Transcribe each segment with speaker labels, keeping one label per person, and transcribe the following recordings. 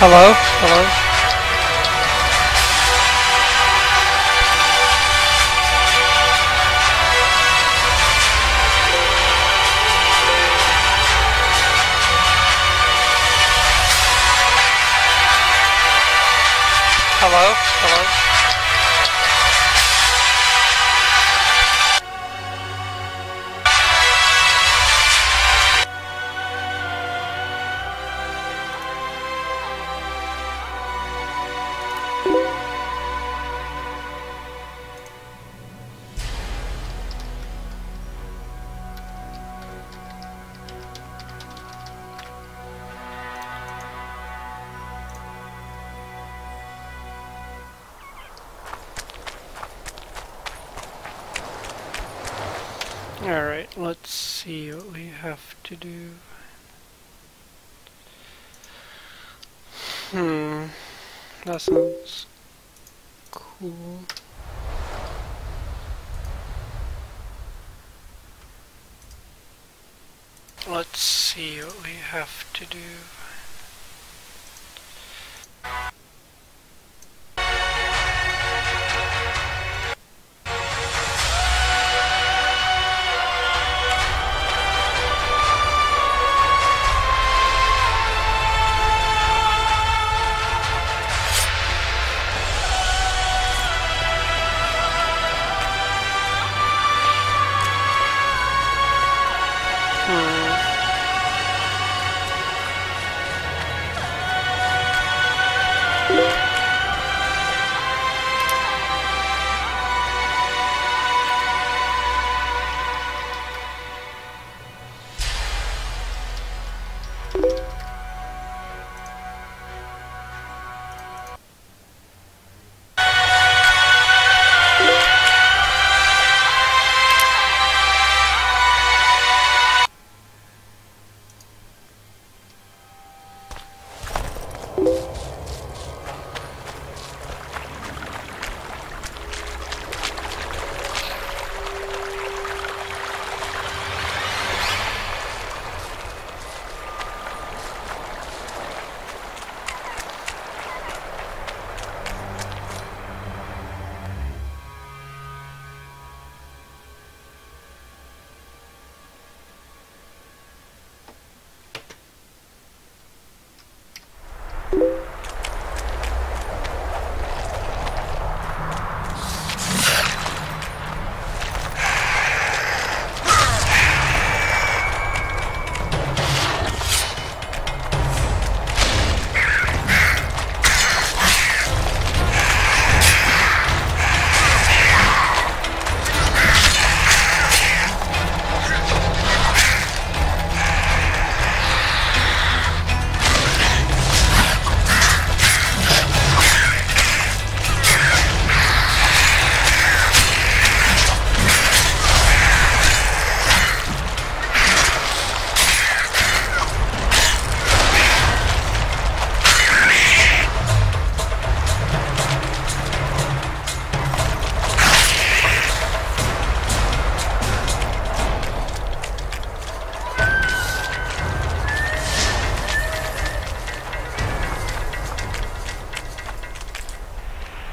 Speaker 1: Hello? Hello? Hello? Hello? Alright, let's see what we have to do. That sounds cool. Let's see what we have to do.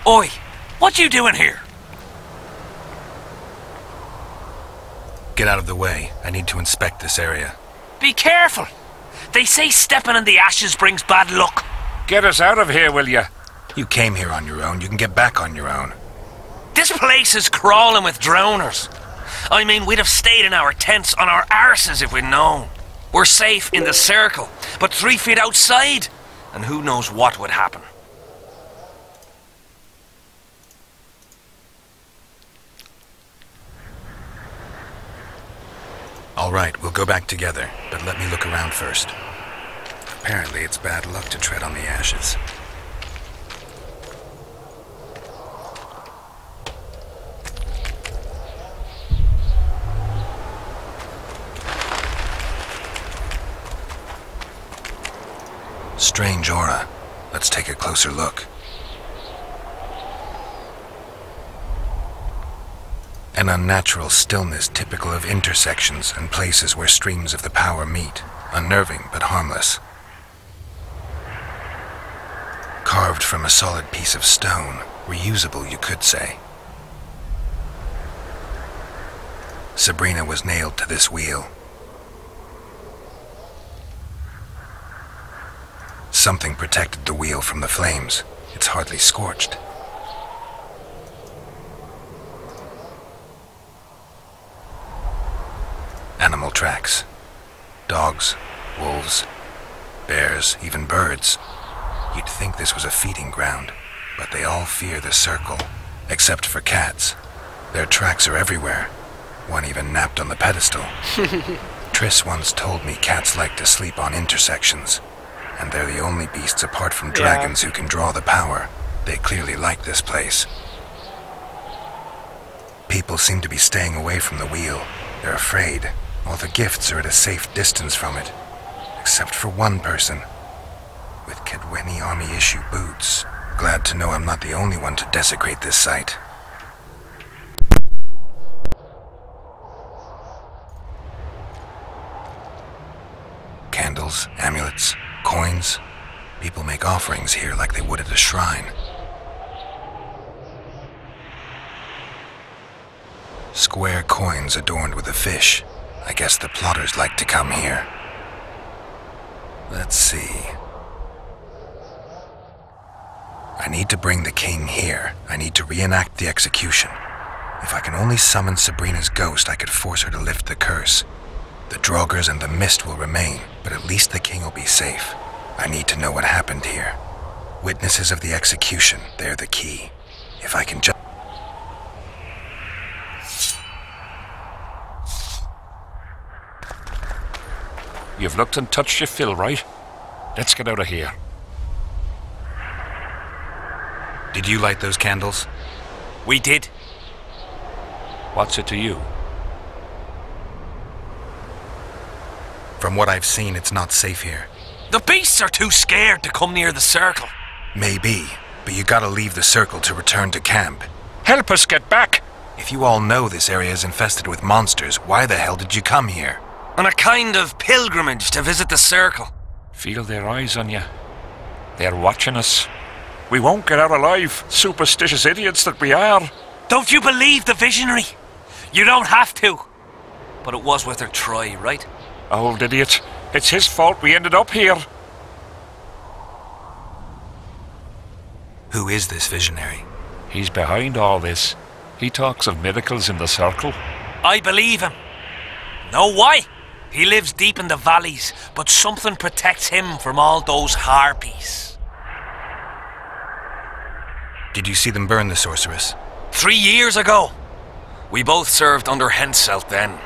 Speaker 2: Oi! What you doing here?
Speaker 3: Get out of the way. I need to inspect this area.
Speaker 2: Be careful! They say stepping in the ashes brings bad luck.
Speaker 4: Get us out of here, will you?
Speaker 3: You came here on your own. You can get back on your own.
Speaker 2: This place is crawling with drowners. I mean, we'd have stayed in our tents on our arses if we'd known. We're safe in the circle, but 3 feet outside, and who knows what would happen.
Speaker 3: All right, we'll go back together, but let me look around first. Apparently, it's bad luck to tread on the ashes. Strange aura. Let's take a closer look. An unnatural stillness typical of intersections and places where streams of the power meet. Unnerving, but harmless. carved from a solid piece of stone. Reusable, you could say. Sabrina was nailed to this wheel. Something protected the wheel from the flames. It's hardly scorched. Animal tracks. Dogs, wolves, bears, even birds. You'd think this was a feeding ground, but they all fear the circle, except for cats. Their tracks are everywhere. One even napped on the pedestal. Triss once told me cats like to sleep on intersections, and they're the only beasts apart from dragons who can draw the power. They clearly like this place. People seem to be staying away from the wheel. They're afraid. All the gifts are at a safe distance from it, except for one person, with Kedweni Army-issue boots. Glad to know I'm not the only one to desecrate this site. Candles, amulets, coins. People make offerings here like they would at a shrine. Square coins adorned with a fish. I guess the plotters like to come here. Let's see. I need to bring the king here. I need to reenact the execution. If I can only summon Sabrina's ghost, I could force her to lift the curse. The Draugrs and the mist will remain, but at least the king will be safe. I need to know what happened here. Witnesses of the execution, they're the key. If I can just...
Speaker 4: You've looked and touched your fill, right? Let's get out of here.
Speaker 3: Did you light those candles?
Speaker 2: We did.
Speaker 4: What's it to you?
Speaker 3: From what I've seen, it's not safe here.
Speaker 2: The beasts are too scared to come near the circle.
Speaker 3: Maybe, but you gotta leave the circle to return to camp.
Speaker 4: Help us get back!
Speaker 3: If you all know this area is infested with monsters, why the hell did you come here?
Speaker 2: On a kind of pilgrimage to visit the circle.
Speaker 4: Feel their eyes on you. They're watching us. We won't get out alive, superstitious idiots that we are.
Speaker 2: Don't you believe the visionary? You don't have to. But it was worth a try, right?
Speaker 4: Old idiot. It's his fault we ended up here.
Speaker 3: Who is this visionary?
Speaker 4: He's behind all this. He talks of miracles in the circle.
Speaker 2: I believe him. Know why? He lives deep in the valleys, but something protects him from all those harpies.
Speaker 3: Did you see them burn the sorceress?
Speaker 2: 3 years ago. We both served under Henselt then,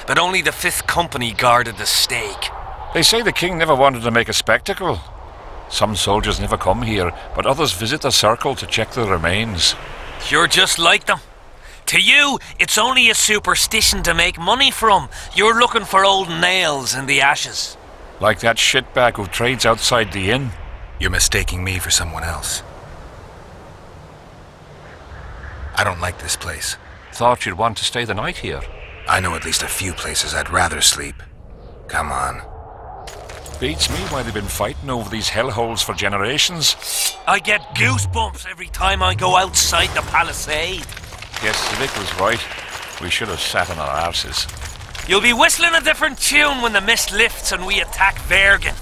Speaker 2: but only the 5th Company guarded the stake.
Speaker 4: They say the king never wanted to make a spectacle. Some soldiers never come here, but others visit the circle to check the remains.
Speaker 2: You're just like them. To you, it's only a superstition to make money from. You're looking for old nails in the ashes.
Speaker 4: Like that shitbag who trades outside the inn.
Speaker 3: You're mistaking me for someone else. I don't like this place.
Speaker 4: Thought you'd want to stay the night here.
Speaker 3: I know at least a few places I'd rather sleep. Come on.
Speaker 4: Beats me why they've been fighting over these hellholes for generations.
Speaker 2: I get goosebumps every time I go outside the palisade.
Speaker 4: Yes, Vic was right. We should have sat on our arses.
Speaker 2: You'll be whistling a different tune when the mist lifts and we attack Vergen.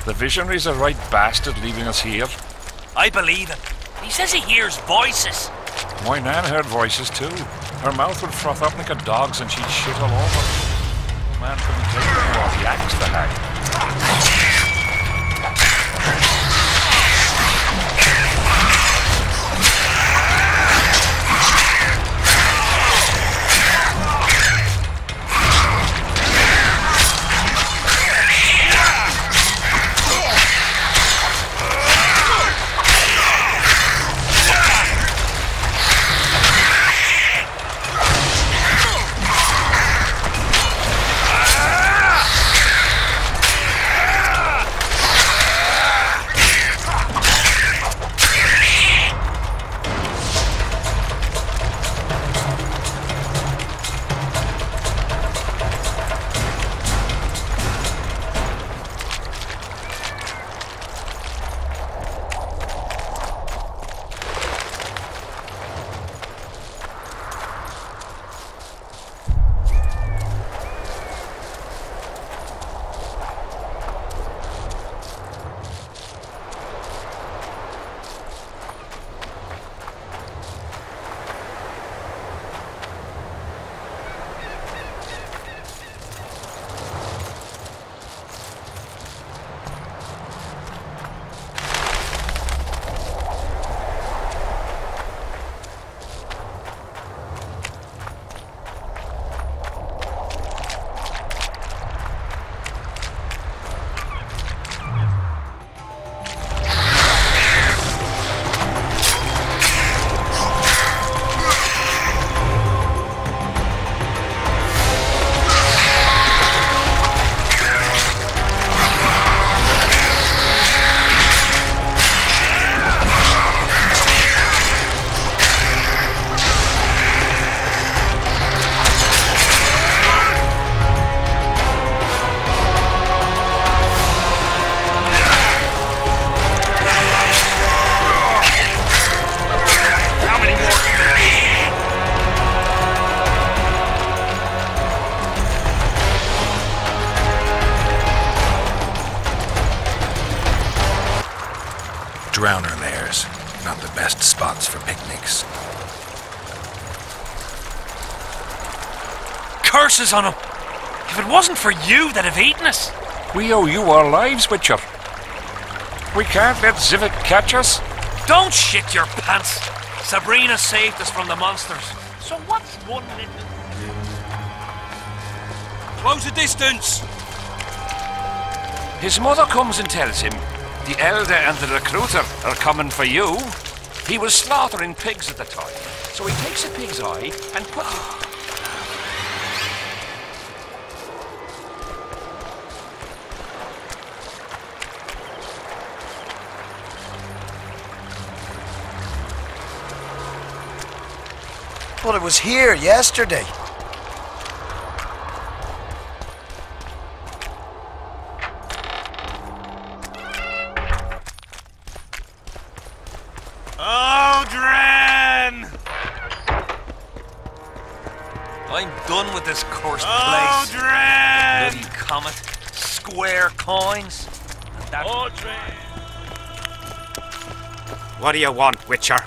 Speaker 4: The visionary's a right bastard leaving us here.
Speaker 2: I believe him. He says he hears voices.
Speaker 4: My nan heard voices too. Her mouth would froth up like a dog's and she'd shit all over. Man couldn't take it more. He axed the hag.
Speaker 3: drowner lairs. Not the best spots for picnics.
Speaker 2: Curses on him! If it wasn't for you, they'd have eaten us.
Speaker 4: We owe you our lives, Witcher. We can't let Zivik catch us.
Speaker 2: Don't shit your pants. Sabrina saved us from the monsters. So what's one little... Close the distance!
Speaker 4: His mother comes and tells him the elder and the recruiter are coming for you. He was slaughtering pigs at the time, so he takes a pig's eye and puts it...
Speaker 5: Well, it was here yesterday.
Speaker 2: Odrin! I'm done with this cursed place.
Speaker 1: Odrin!
Speaker 2: Bloody comet, square coins.
Speaker 1: Odrin!
Speaker 6: What do you want, Witcher?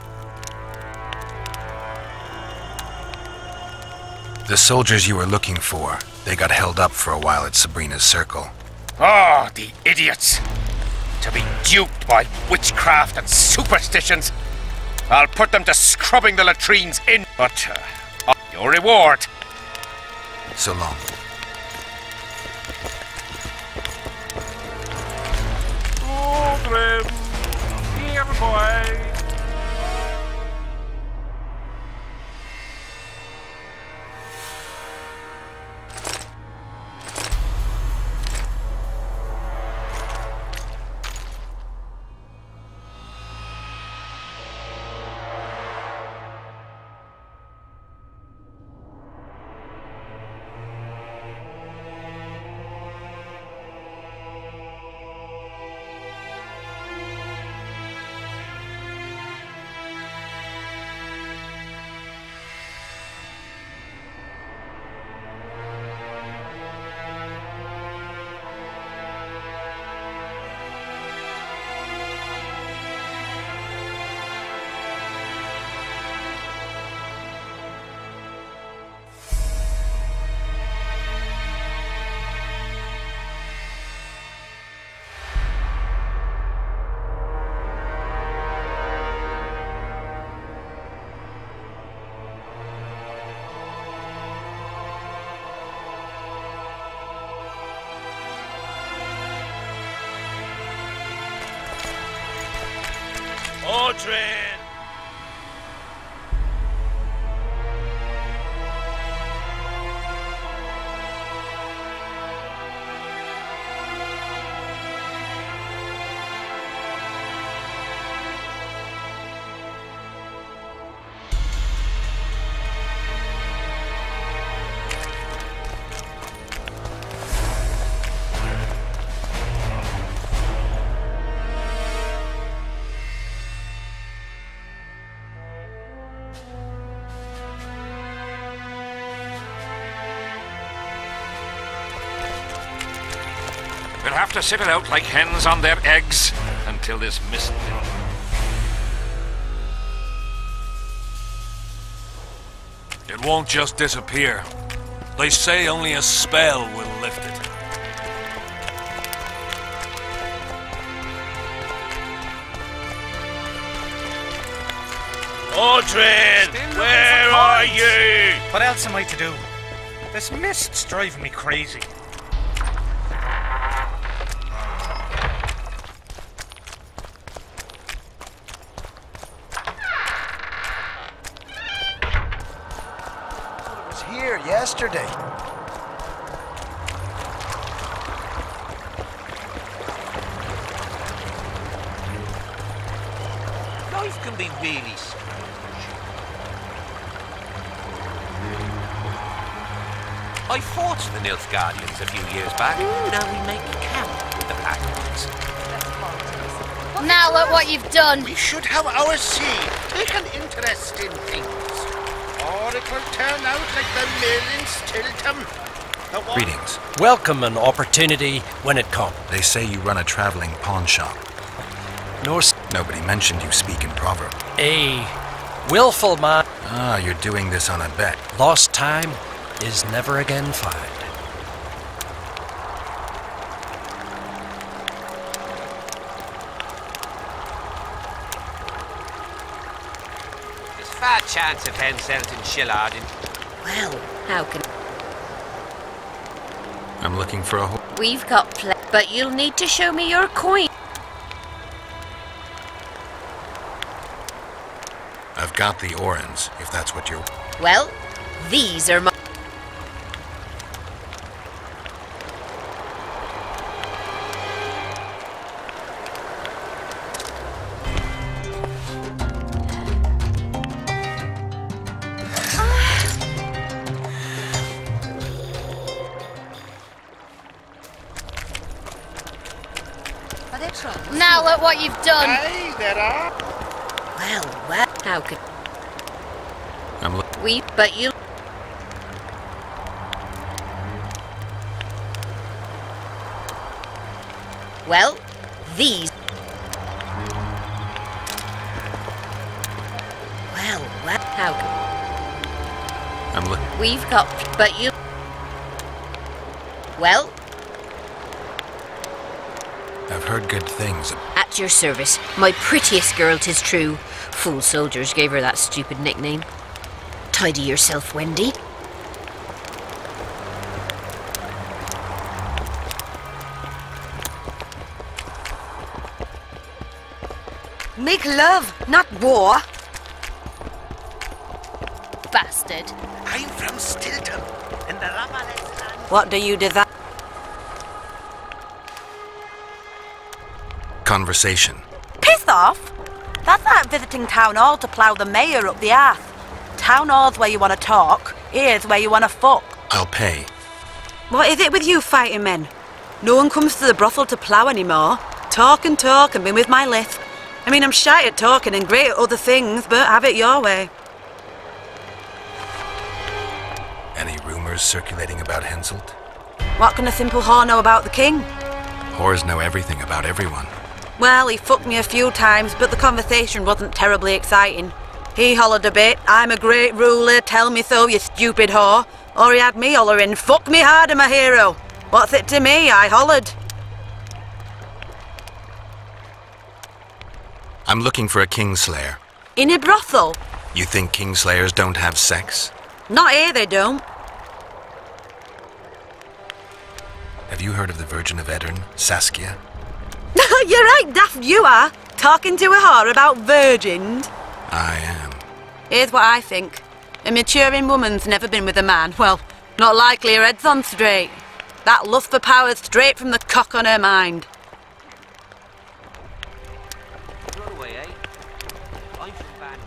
Speaker 3: The soldiers you were looking for, they got held up for a while at Sabrina's circle.
Speaker 6: Oh, the idiots! To be duped by witchcraft and superstitions. I'll put them to scrubbing the latrines in, but your reward.
Speaker 3: So long.
Speaker 4: Oh, Grim. Here, boy.
Speaker 1: Odrin!
Speaker 4: We'll have to sit it out like hens on their eggs until this mist...
Speaker 2: It won't just disappear. They say only a spell will lift it.
Speaker 1: Odrin! Where are you?
Speaker 7: What else am I to do? This mist's driving me crazy.
Speaker 5: It was here yesterday.
Speaker 8: Life can be really strange. I fought the Nilfgaardians a few years back. Now we make camp with the Packers.
Speaker 9: Now look what you've done.
Speaker 10: We should have our say, take an interest in things. Or it will turn out like the mill in Stilton.
Speaker 3: Greetings.
Speaker 11: Welcome an opportunity when it comes.
Speaker 3: They say you run a traveling pawn shop.
Speaker 11: No
Speaker 3: Nobody mentioned you speak in proverb.
Speaker 11: A willful man.
Speaker 3: Ah, you're doing this on a bet.
Speaker 11: Lost time is never again found.
Speaker 8: There's fat chance of Henselt and Shillard in...
Speaker 12: Well, how can...
Speaker 3: I'm looking for a
Speaker 12: We've got but you'll need to show me your coin.
Speaker 3: I've got the orens, if that's what you're...
Speaker 12: Well, these are my...
Speaker 9: Now look what you've done.
Speaker 10: Aye, there are.
Speaker 12: Well, how could... but you... Well, these... Well, how could... We've got... but you... Well...
Speaker 3: I've heard good things.
Speaker 12: At your service. My prettiest girl, 'tis true. Fool soldiers gave her that stupid nickname. Tidy yourself, Wendy.
Speaker 13: Make love, not war.
Speaker 9: Bastard.
Speaker 10: I'm from Stilton, in the Ramalek land.
Speaker 13: What do you desire?
Speaker 3: Conversation.
Speaker 13: Piss off! That's like visiting Town Hall to plough the mayor up the arse. Town Hall's where you want to talk, here's where you want to fuck.
Speaker 3: I'll pay.
Speaker 13: What is it with you fighting men? No one comes to the brothel to plough anymore. Talk and be with my lisp. I mean, I'm shy at talking and great at other things, but have it your way.
Speaker 3: Any rumours circulating about Henselt?
Speaker 13: What can a simple whore know about the king?
Speaker 3: Whores know everything about everyone.
Speaker 13: Well, he fucked me a few times, but the conversation wasn't terribly exciting. He hollered a bit, I'm a great ruler, tell me so, you stupid whore. Or he had me hollering, fuck me harder, my hero. What's it to me? I hollered.
Speaker 3: I'm looking for a kingslayer.
Speaker 13: In a brothel?
Speaker 3: You think kingslayers don't have sex?
Speaker 13: Not here, they don't.
Speaker 3: Have you heard of the Virgin of Edirne, Saskia?
Speaker 13: You're right, daft you are. Talking to a whore about virgins.
Speaker 3: I am.
Speaker 13: Here's what I think. A maturing woman's never been with a man. Well, not likely her head's on straight. That lust for power's straight from the cock on her mind.
Speaker 8: Runaway, eh? I'm from Van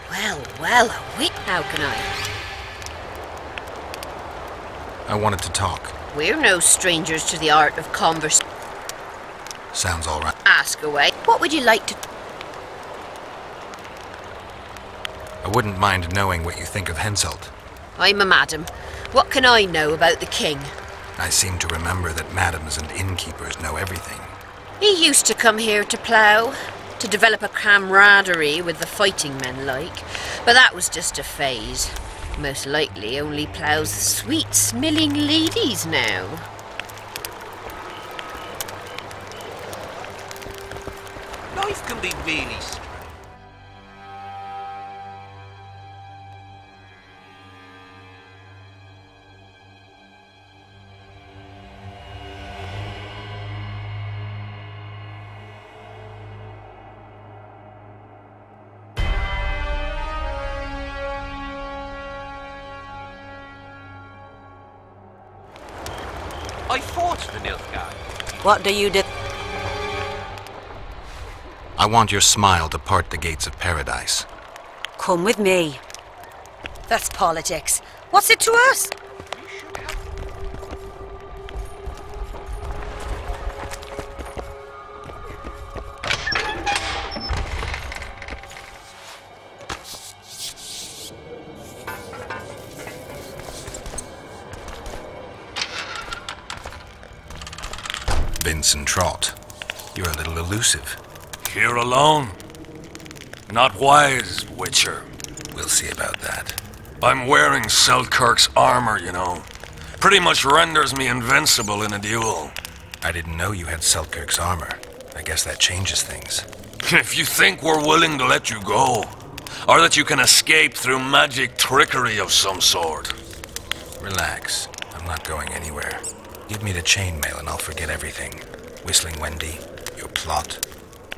Speaker 8: Glen.
Speaker 12: Well, how can I?
Speaker 3: I wanted to talk.
Speaker 12: We're no strangers to the art of conversation.
Speaker 3: Sounds all right.
Speaker 12: Ask away. What would you like to...
Speaker 3: I wouldn't mind knowing what you think of Henselt.
Speaker 12: I'm a madam. What can I know about the king?
Speaker 3: I seem to remember that madams and innkeepers know everything.
Speaker 12: He used to come here to plough, to develop a camaraderie with the fighting men like, but that was just a phase. Most likely only ploughs sweet smelling ladies now.
Speaker 8: Life can be really strange. I fought the Nilfgaard.
Speaker 13: What do you do?
Speaker 3: I want your smile to part the gates of paradise.
Speaker 13: Come with me. That's politics. What's it to us?
Speaker 3: Vincent Trott. You're a little elusive.
Speaker 2: Here alone. Not wise, Witcher.
Speaker 3: We'll see about that.
Speaker 2: I'm wearing Selkirk's armor, you know. Pretty much renders me invincible in a duel.
Speaker 3: I didn't know you had Selkirk's armor. I guess that changes things.
Speaker 2: If you think we're willing to let you go, or that you can escape through magic trickery of some sort.
Speaker 3: Relax. I'm not going anywhere. Give me the chainmail and I'll forget everything. Whistling Wendy, your plot.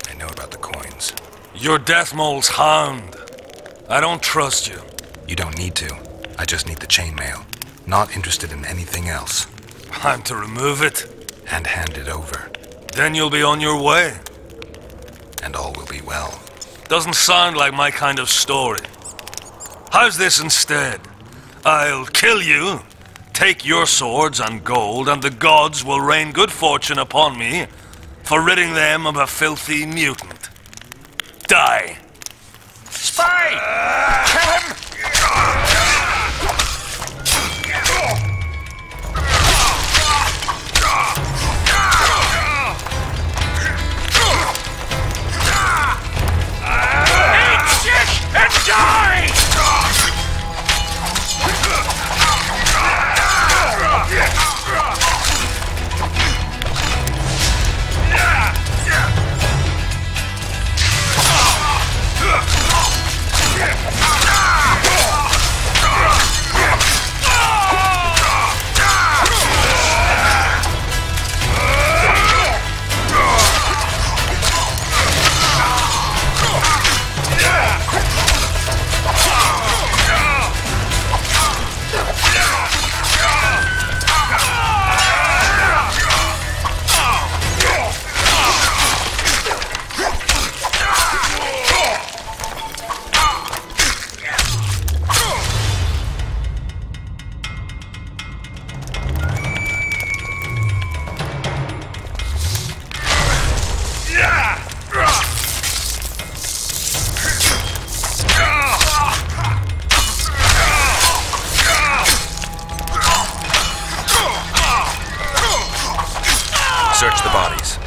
Speaker 3: I know about the coins.
Speaker 2: You're Deathmole's hound. I don't trust you.
Speaker 3: You don't need to. I just need the chainmail. Not interested in anything else.
Speaker 2: I'm to remove it?
Speaker 3: And hand it over.
Speaker 2: Then you'll be on your way.
Speaker 3: And all will be well.
Speaker 2: Doesn't sound like my kind of story. How's this instead? I'll kill you, take your swords and gold, and the gods will rain good fortune upon me for ridding them of a filthy mutant. Die.
Speaker 7: Spy! Kill him! Eat shit and die!
Speaker 3: Search the bodies.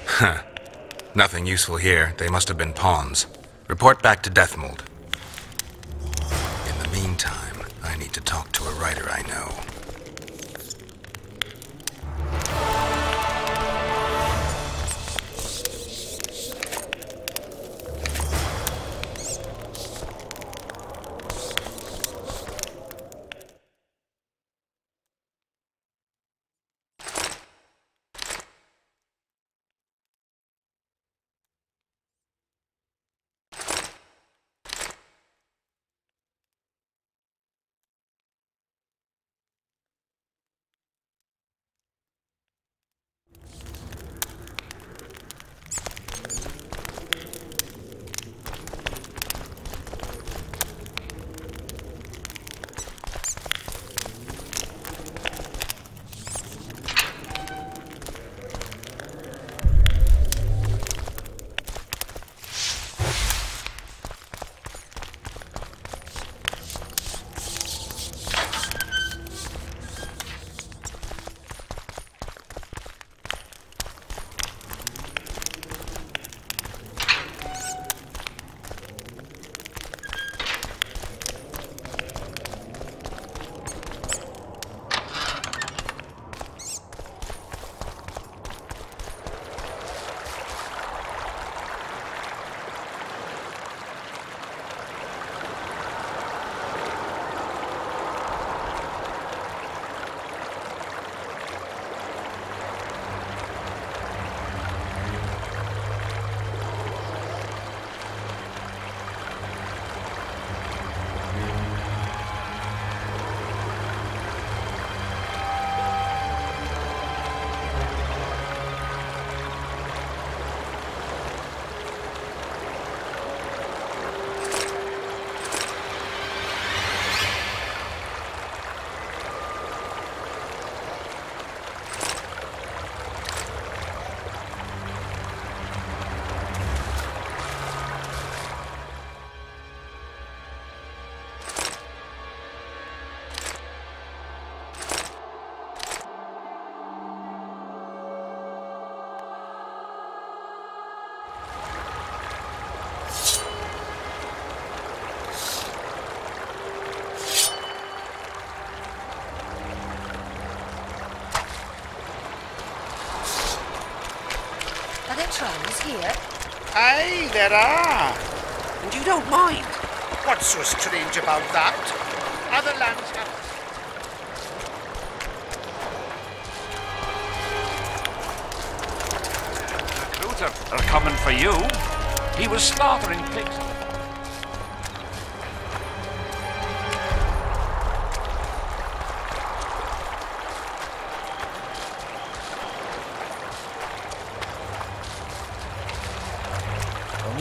Speaker 3: Huh. Nothing useful here. They must have been pawns. Report back to Deathmold. In the meantime, I need to talk to a writer I know.
Speaker 12: there trolls here?
Speaker 10: Aye, there are.
Speaker 8: And you don't mind?
Speaker 10: What's so strange about that? Other lands have...
Speaker 4: Recruiter are coming for you. He was slaughtering pigs.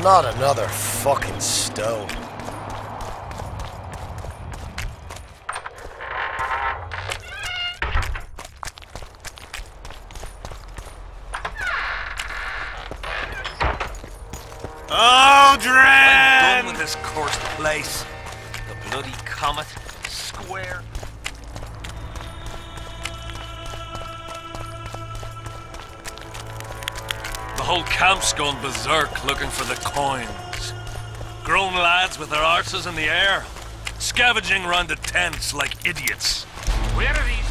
Speaker 5: Not another fucking stone.
Speaker 2: I'm done with this cursed place. The bloody comet. Square. The whole camp's gone berserk looking for the coins. Grown lads with their arses in the air, scavenging round the tents like idiots.
Speaker 4: Where are these?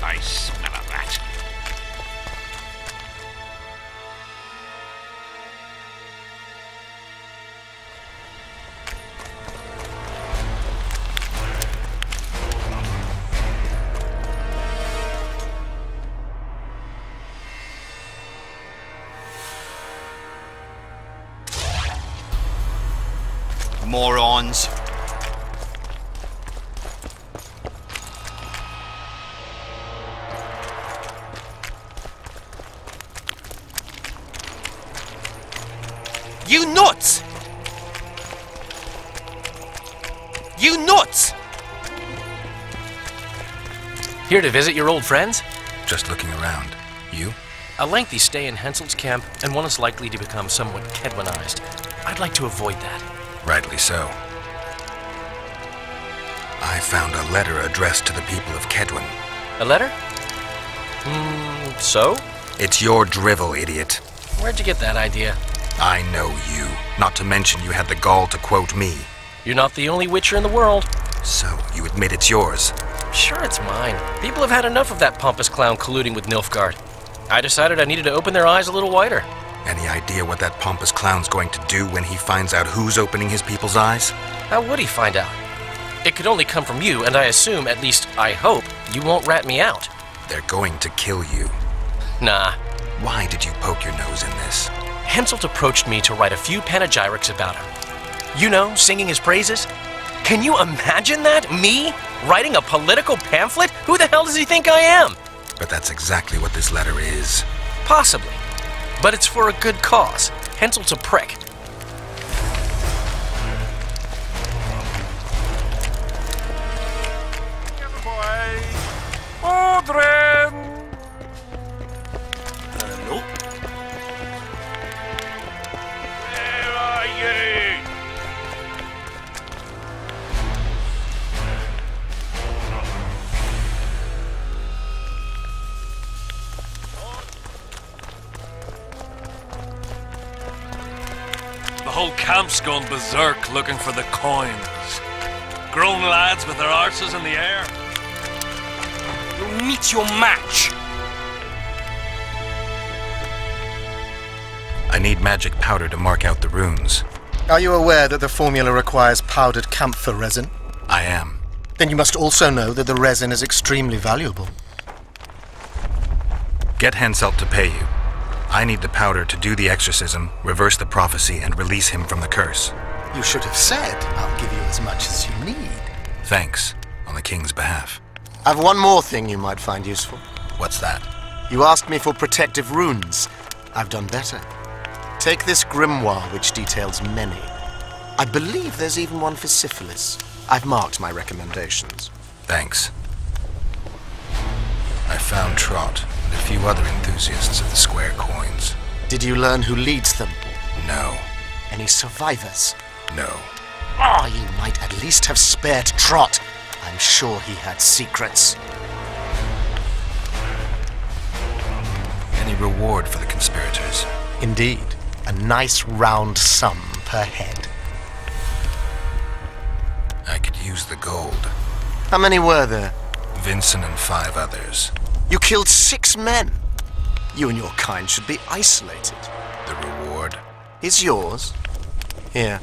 Speaker 4: I smell a rat.
Speaker 5: Morons.
Speaker 8: You nuts! You nuts!
Speaker 11: Here to visit your old friends?
Speaker 3: Just looking around. You?
Speaker 11: A lengthy stay in Henselt's camp, and one is likely to become somewhat Kedwanized. I'd like to avoid that.
Speaker 3: Rightly so. I found a letter addressed to the people of Kedwan.
Speaker 11: A letter? So?
Speaker 3: It's your drivel, idiot.
Speaker 11: Where'd you get that idea?
Speaker 3: I know you. Not to mention you had the gall to quote me.
Speaker 11: You're not the only witcher in the world.
Speaker 3: So, you admit it's yours?
Speaker 11: Sure, it's mine. People have had enough of that pompous clown colluding with Nilfgaard. I decided I needed to open their eyes a little wider.
Speaker 3: Any idea what that pompous clown's going to do when he finds out who's opening his people's eyes?
Speaker 11: How would he find out? It could only come from you, and I assume, at least I hope, you won't rat me out.
Speaker 3: They're going to kill you.
Speaker 11: Nah.
Speaker 3: Why did you poke your nose in this?
Speaker 11: Henselt approached me to write a few panegyrics about him. You know, singing his praises. Can you imagine that? Me? Writing a political pamphlet? Who the hell does he think I am?
Speaker 3: But that's exactly what this letter is.
Speaker 11: Possibly. But it's for a good cause. Henselt's a prick.
Speaker 4: Odren!
Speaker 2: Hello?
Speaker 4: Where are you?
Speaker 2: The whole camp's gone berserk looking for the coins. Grown lads with their arses in the air.
Speaker 8: You'll meet your match.
Speaker 3: I need magic powder to mark out the runes.
Speaker 5: Are you aware that the formula requires powdered camphor resin?
Speaker 3: I am.
Speaker 5: Then you must also know that the resin is extremely valuable.
Speaker 3: Get Henselt to pay you. I need the powder to do the exorcism, reverse the prophecy, and release him from the curse.
Speaker 5: You should have said, I'll give you as much as you need.
Speaker 3: Thanks, on the king's behalf.
Speaker 5: I've one more thing you might find useful.
Speaker 3: What's that?
Speaker 5: You asked me for protective runes. I've done better. Take this grimoire, which details many. I believe there's even one for syphilis. I've marked my recommendations.
Speaker 3: Thanks. I found Trot and a few other enthusiasts of the square coins.
Speaker 5: Did you learn who leads them?
Speaker 3: No.
Speaker 5: Any survivors?
Speaker 3: No.
Speaker 5: Ah, you might at least have spared Trot. I'm sure he had secrets.
Speaker 3: Any reward for the conspirators?
Speaker 5: Indeed. A nice round sum per head.
Speaker 3: I could use the gold.
Speaker 5: How many were there?
Speaker 3: Vincent and 5 others.
Speaker 5: You killed 6 6 men. You and your kind should be isolated.
Speaker 3: The reward
Speaker 5: is yours. Here.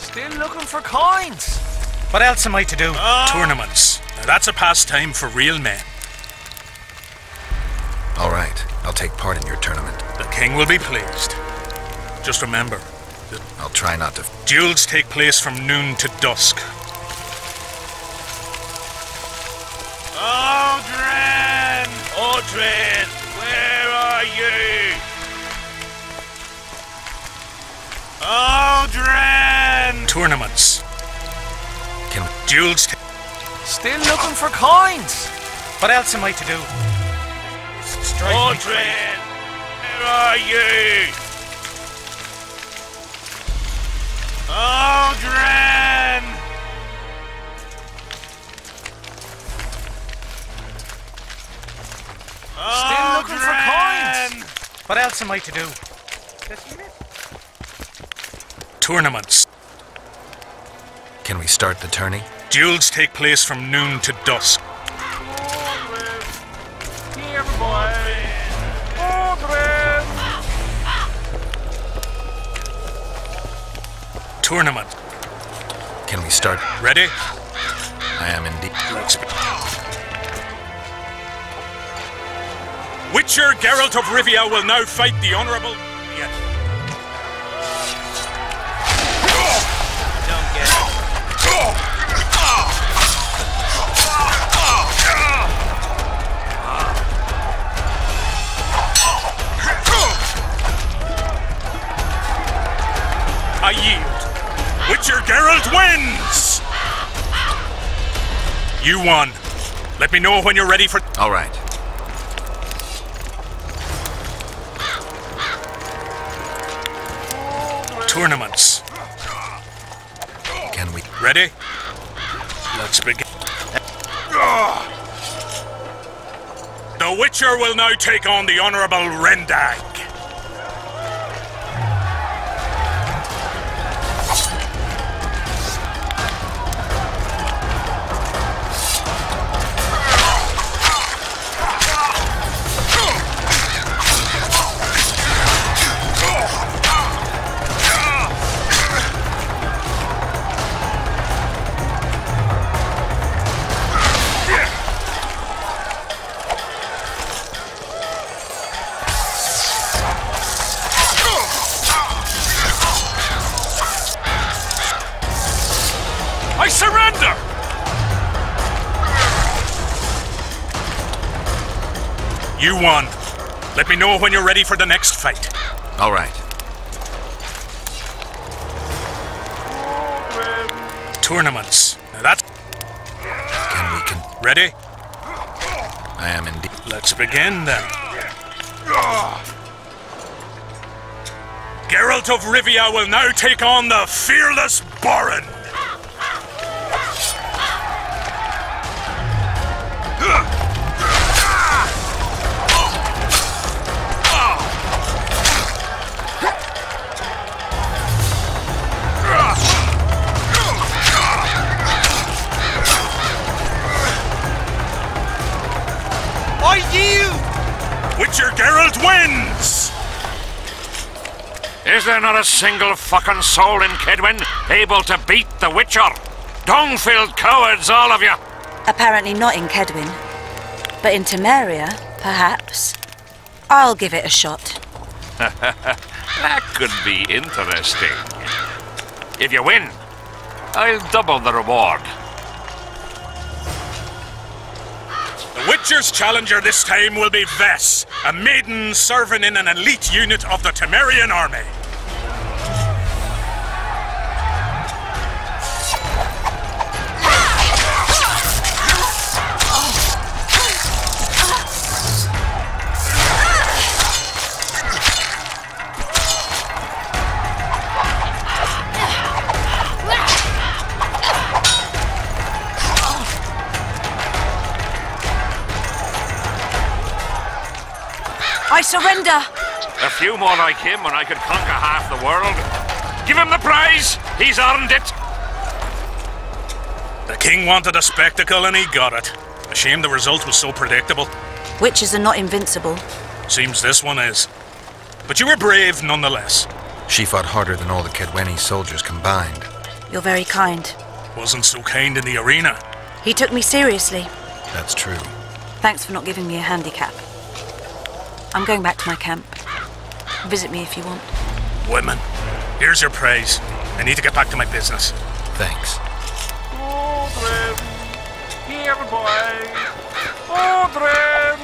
Speaker 2: Still looking for coins.
Speaker 7: What else am I to do?
Speaker 4: Tournaments. Now that's a pastime for real men.
Speaker 3: All right, I'll take part in your tournament.
Speaker 4: The king will be pleased. Just remember,
Speaker 3: I'll try not to.
Speaker 4: Duels take place from noon to dusk.
Speaker 6: Aldrin! Aldrin, where are you? Aldrin!
Speaker 4: Tournaments. Duels.
Speaker 2: Still looking for coins.
Speaker 7: What else am I to do?
Speaker 6: Aldrin, where are you? Aldrin!
Speaker 2: Still looking for coins.
Speaker 7: What else am I to do?
Speaker 4: Tournaments.
Speaker 3: Can we start the tourney?
Speaker 4: Duels take place from noon to dusk.
Speaker 6: Here, boy. Aldrin!
Speaker 4: Tournament.
Speaker 3: Can we start?
Speaker 4: Ready?
Speaker 3: I am indeed.
Speaker 4: Let's be. Witcher Geralt of Rivia will now fight the Honourable. Yes.
Speaker 8: Don't get it.
Speaker 4: I yield. Witcher Geralt wins! You won. Let me know when you're ready for...
Speaker 3: All right.
Speaker 4: Tournaments.
Speaker 3: Can we...
Speaker 4: Ready? Let's begin. The Witcher will now take on the Honourable Rendag. I surrender! You won. Let me know when you're ready for the next fight.
Speaker 3: All right.
Speaker 4: Tournaments. Now that's... Ready?
Speaker 3: I am indeed.
Speaker 4: Let's begin then. Geralt of Rivia will now take on the fearless Borin.
Speaker 6: I yield!
Speaker 4: Witcher Geralt wins!
Speaker 6: Is there not a single fucking soul in Kedwin able to beat the Witcher? Dung-filled cowards, all of you!
Speaker 13: Apparently not in Kedwin, but in Temeria, perhaps. I'll give it a shot.
Speaker 6: That could be interesting. If you win, I'll double the reward.
Speaker 4: The Witcher's challenger this time will be Vess, a maiden serving in an elite unit of the Temerian army.
Speaker 13: I surrender.
Speaker 4: A few more like him and I could conquer half the world. Give him the prize! He's earned it!
Speaker 14: The king wanted a spectacle and he got it. A shame the result was so predictable.
Speaker 13: Witches are not invincible.
Speaker 14: Seems this one is. But you were brave nonetheless.
Speaker 3: She fought harder than all the Kedweni soldiers combined.
Speaker 13: You're very kind.
Speaker 14: Wasn't so kind in the arena.
Speaker 13: He took me seriously.
Speaker 3: That's true.
Speaker 13: Thanks for not giving me a handicap. I'm going back to my camp. Visit me if you want.
Speaker 14: Women, here's your praise. I need to get back to my business.
Speaker 3: Thanks.
Speaker 4: Odrin! Here, boy! Odrin!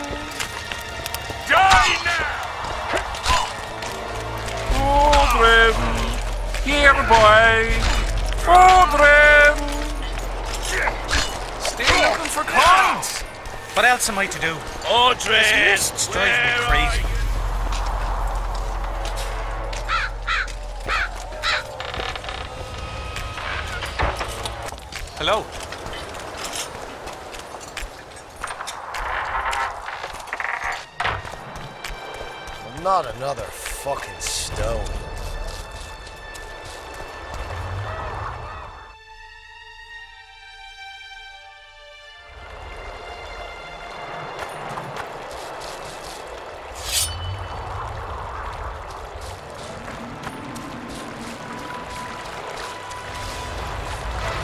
Speaker 4: Die now! Odrin! Here, boy! Odrin! Still looking for coins!
Speaker 7: What else am I to do?
Speaker 10: Odrin!
Speaker 7: This mist drives me crazy.
Speaker 8: Hello.
Speaker 5: Not another fucking stone.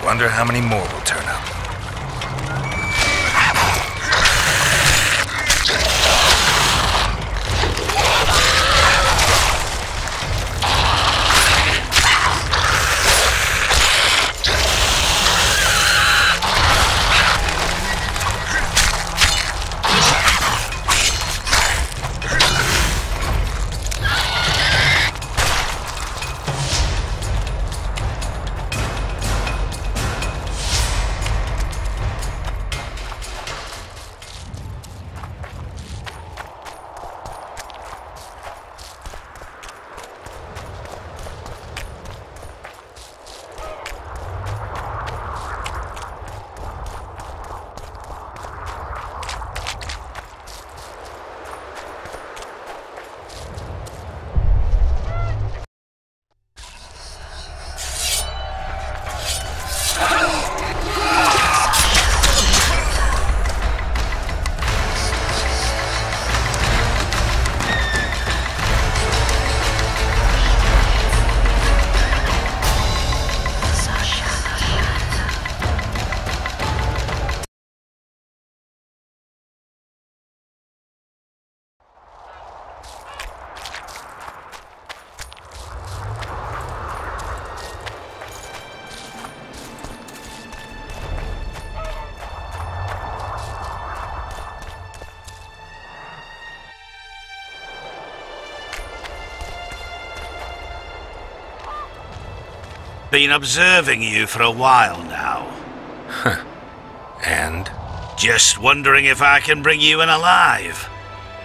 Speaker 3: Wonder how many more will turn up.
Speaker 10: Been observing you for a while now.
Speaker 3: And?
Speaker 10: Just wondering if I can bring you in alive.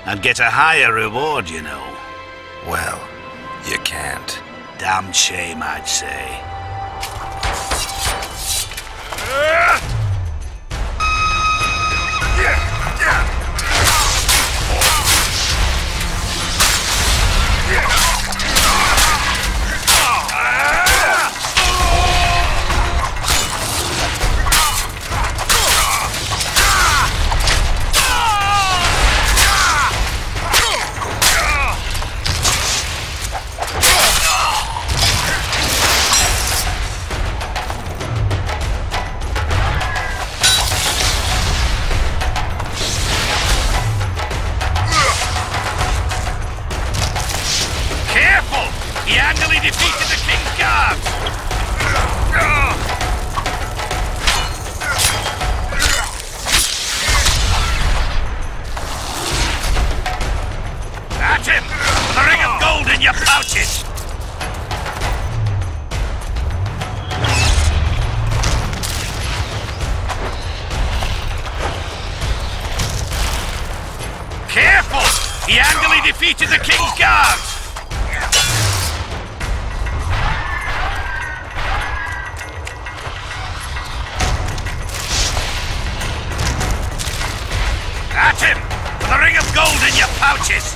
Speaker 10: And get a higher reward, you know.
Speaker 3: Well, you can't.
Speaker 10: Damn shame, I'd say.
Speaker 2: He handily defeated the King's Guards! At him! With a ring of gold in your pouches! Careful! He handily defeated the King's Guards! At him! With a ring of gold in your pouches!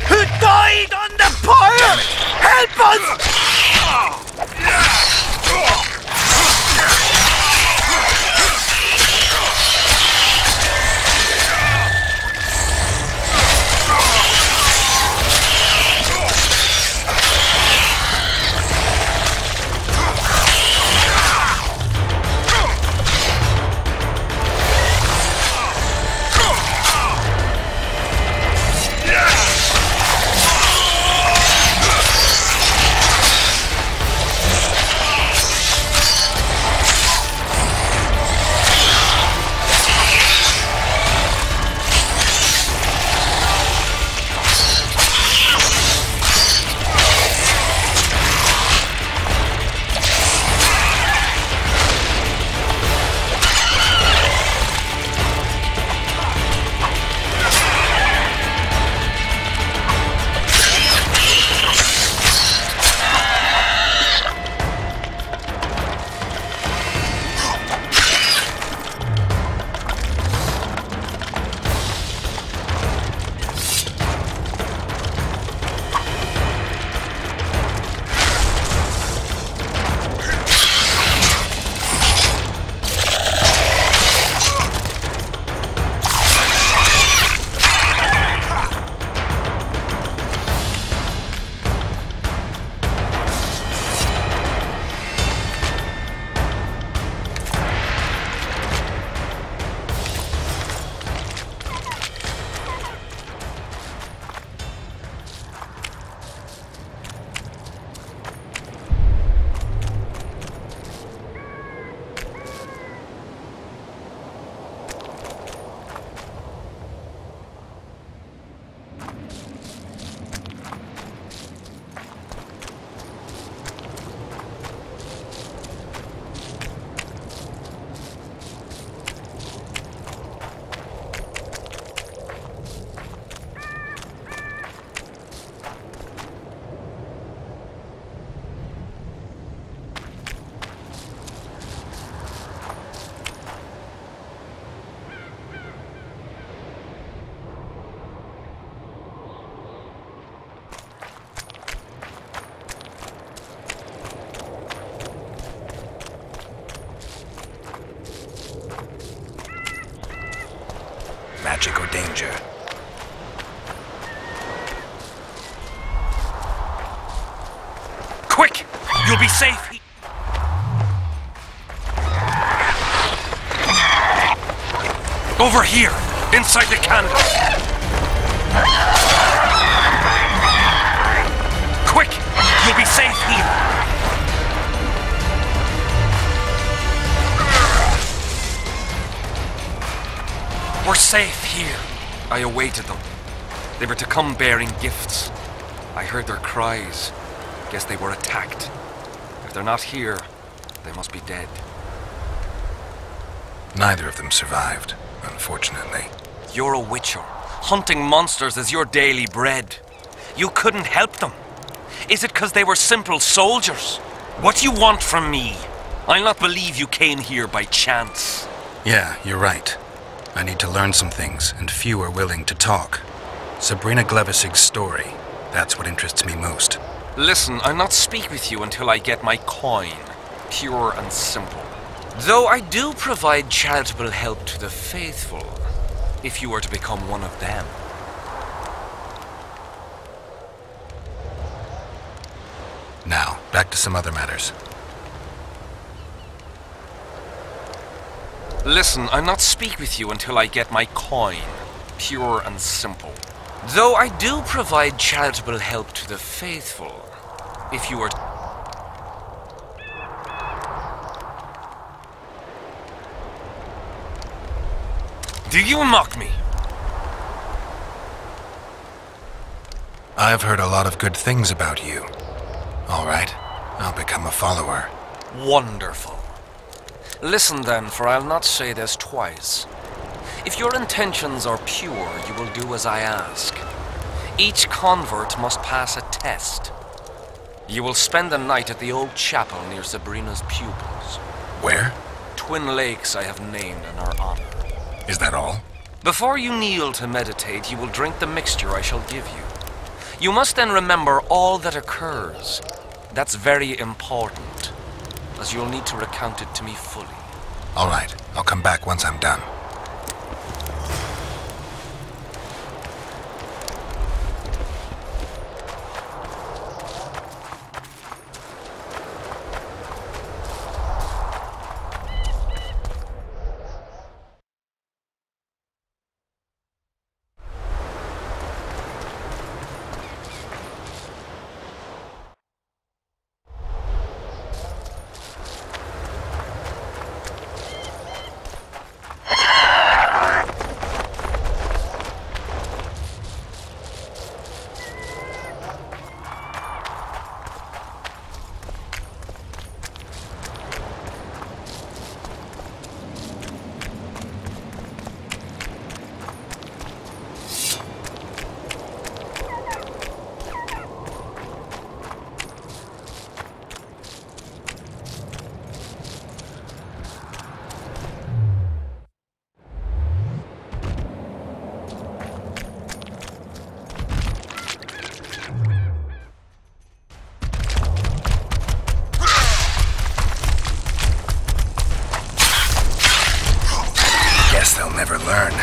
Speaker 10: Who died on the pyre? Help us!
Speaker 3: Magic or danger?
Speaker 2: Quick! You'll be safe. Over here, inside the candles. Quick! You'll be safe here. We're safe here. I awaited them. They were to come bearing gifts. I heard their cries. Guess they were attacked. If they're not here, they must be dead.
Speaker 3: Neither of them survived, unfortunately.
Speaker 2: You're a witcher. Hunting monsters is your daily bread. You couldn't help them. Is it because they were simple soldiers? What do you want from me? I'll not believe you came here by chance.
Speaker 3: Yeah, you're right. I need to learn some things, and few are willing to talk. Sabrina Glevisig's story, that's what interests me most.
Speaker 2: Listen, I'll not speak with you until I get my coin. Pure and simple. Though I do provide charitable help to the faithful, if you were to become one of them.
Speaker 3: Now, back to some other matters.
Speaker 2: Listen, I'll not speak with you until I get my coin. Pure and simple. Though I do provide charitable help to the faithful, if you were... Do you mock me?
Speaker 3: I've heard a lot of good things about you. All right, I'll become a follower.
Speaker 2: Wonderful. Listen then, for I'll not say this twice. If your intentions are pure, you will do as I ask. Each convert must pass a test. You will spend the night at the old chapel near Sabrina's pupils.
Speaker 3: Where?
Speaker 2: Twin lakes I have named in her honor.
Speaker 3: Is that all?
Speaker 2: Before you kneel to meditate, you will drink the mixture I shall give you. You must then remember all that occurs. That's very important, as you'll need to recount it to me fully.
Speaker 3: All right, I'll come back once I'm done. They'll never learn.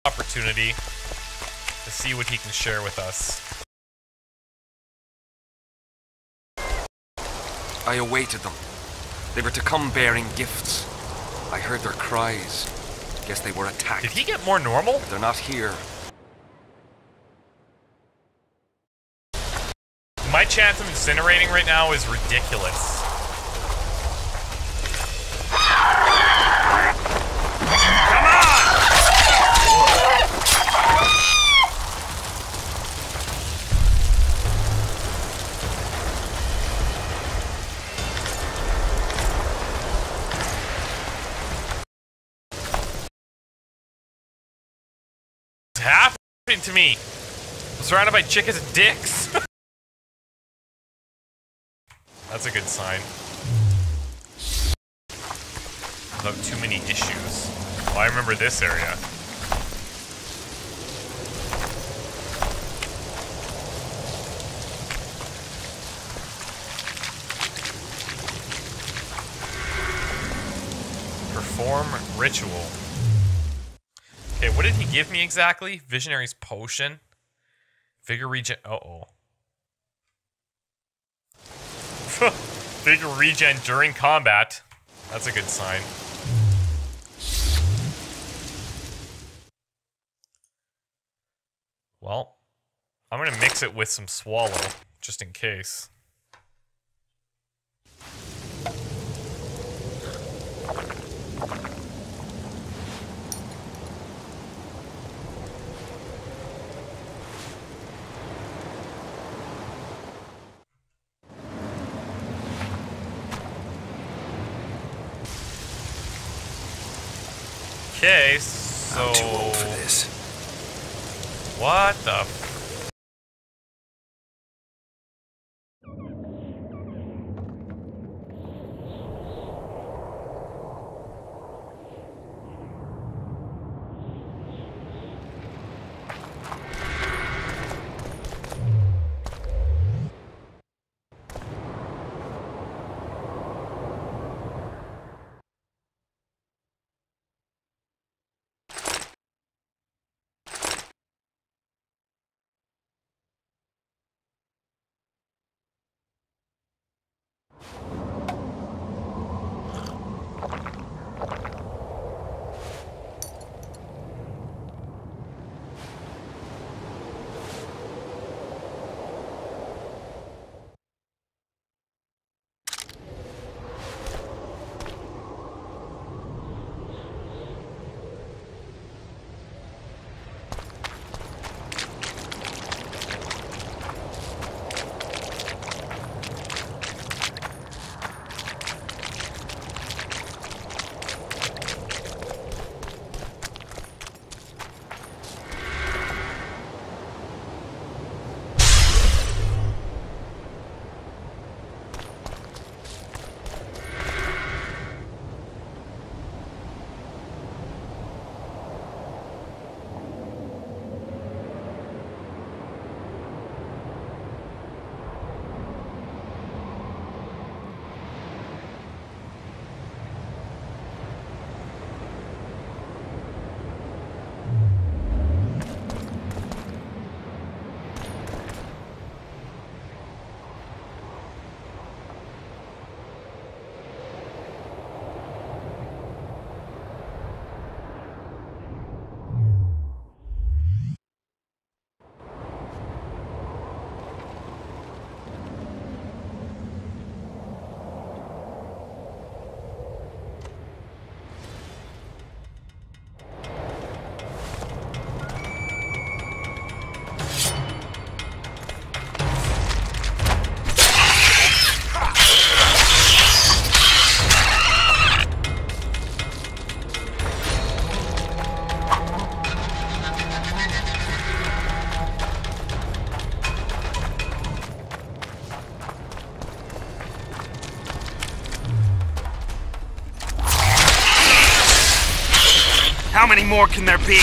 Speaker 15: opportunity to see what he can share with us.
Speaker 2: I awaited them. They were to come bearing gifts. I heard their cries. Guess they were attacked.
Speaker 15: Did he get more normal?
Speaker 2: They're not here.
Speaker 15: My chance of incinerating right now is ridiculous. What's happening to me? I'm surrounded by chickens and dicks. That's a good sign. Without too many issues. Well, I remember this area. Perform ritual. Okay, what did he give me exactly? Visionary's potion. Vigor regen. Uh-oh. Vigor regen during combat. That's a good sign. Well, I'm gonna mix it with some swallow, just in case. Okay, so...
Speaker 3: I'm too old for this.
Speaker 15: What the...
Speaker 14: How many more can there be?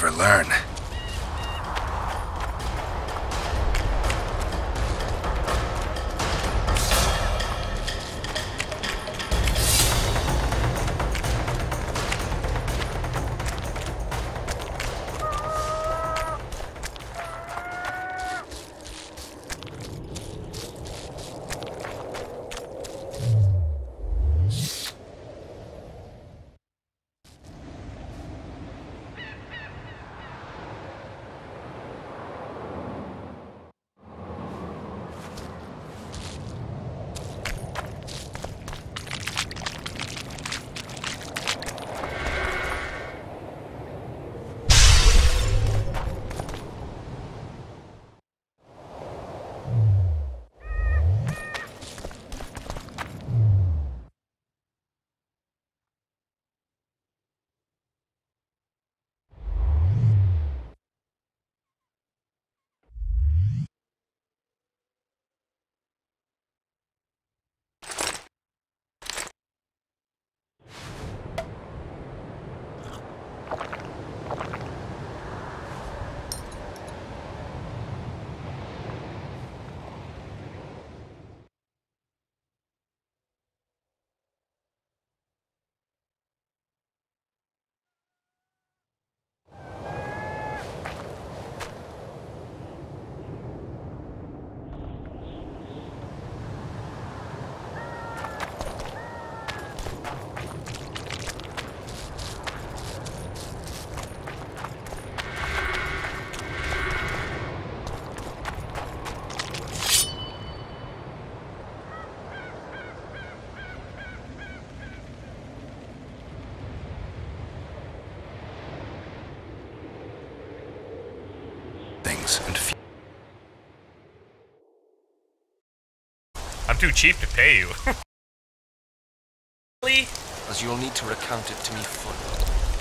Speaker 3: never learn. And
Speaker 15: I'm too cheap to pay you. Really?
Speaker 3: As you'll need to recount it to me fully.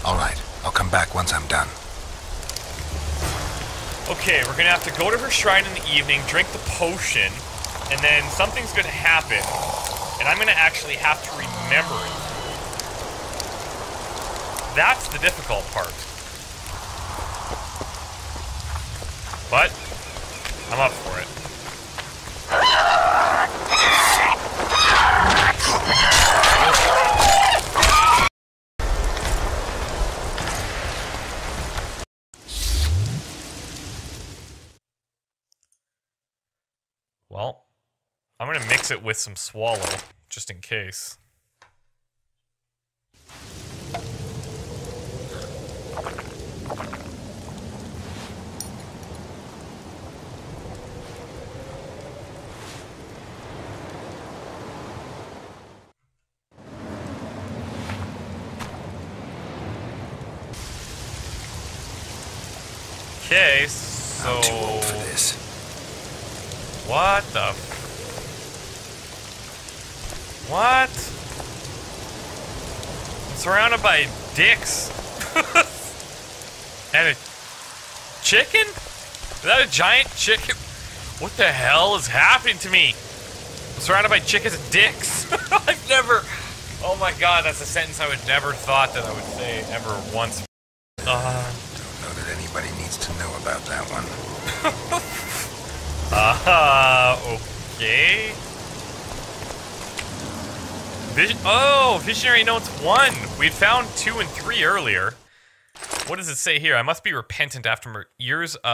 Speaker 3: All right, I'll come back once I'm done.
Speaker 15: Okay, we're gonna have to go to her shrine in the evening, drink the potion, and then something's gonna happen, and I'm gonna actually have to remember it. That's the difficult part. But I'm up for it. Well, I'm gonna mix it with some swallow, just in case. Okay, so...
Speaker 3: I'm too old for this.
Speaker 15: What the... What? I'm surrounded by dicks. And a chicken? Is that a giant chicken? What the hell is happening to me? I'm surrounded by chickens and dicks. I've never... Oh my god, that's a sentence I would never thought that I would say ever once.
Speaker 3: Don't know that anybody needs to know about that one.
Speaker 15: Okay. Visionary Notes 1. We'd found 2 and 3 earlier. What does it say here? I must be repentant after years of...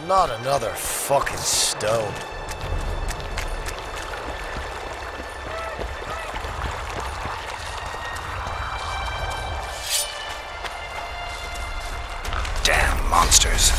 Speaker 16: Not another fucking stone.
Speaker 3: Damn monsters.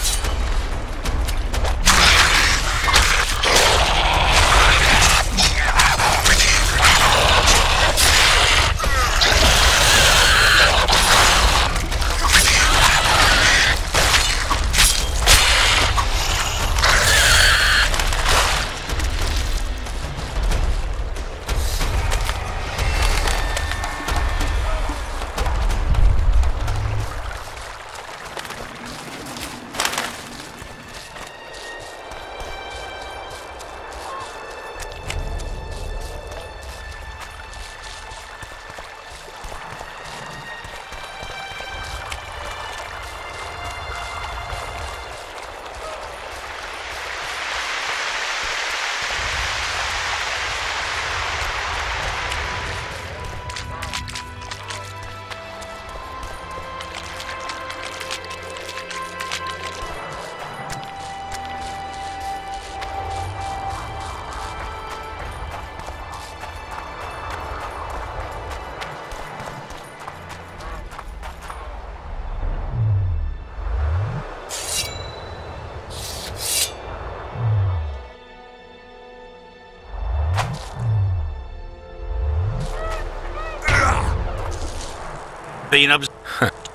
Speaker 14: Being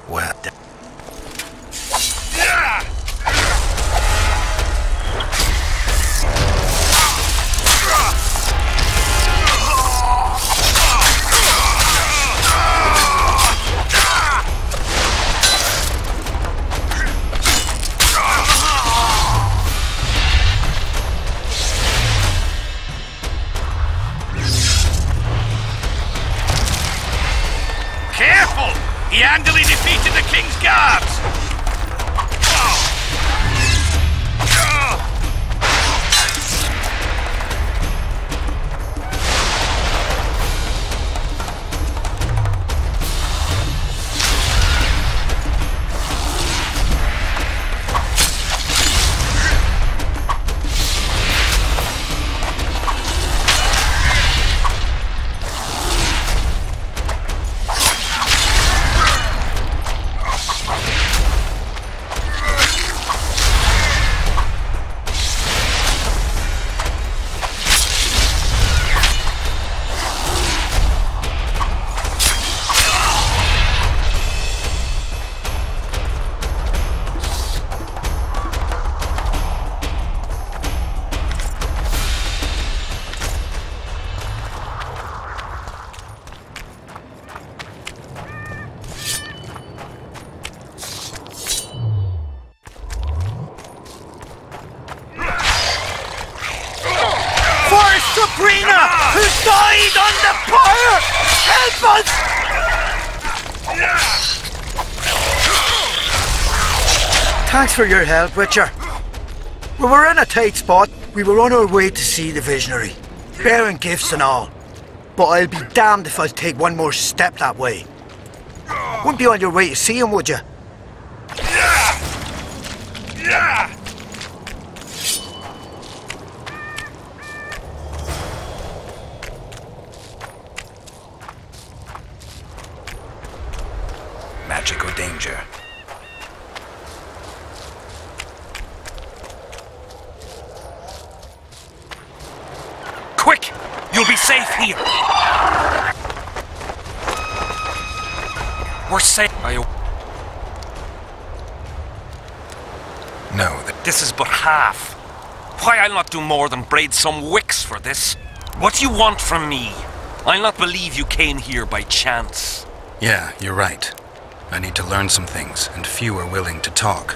Speaker 3: well.
Speaker 6: Careful! He handily defeated the King's Guards!
Speaker 10: Sabrina, who died under fire! Help us!
Speaker 17: Thanks for your help, Witcher. We were in a tight spot. We were on our way to see the visionary, bearing gifts and all. But I'll be damned if I'll take one more step that way. Wouldn't be on your way to see him, would you?
Speaker 3: Magic or danger?
Speaker 2: Quick! You'll be safe here! We're safe.
Speaker 3: No,
Speaker 2: this is but half. Why, I'll not do more than braid some wicks for this. What do you want from me? I'll not believe you came here by chance.
Speaker 3: Yeah, you're right. I need to learn some things, and few are willing to talk.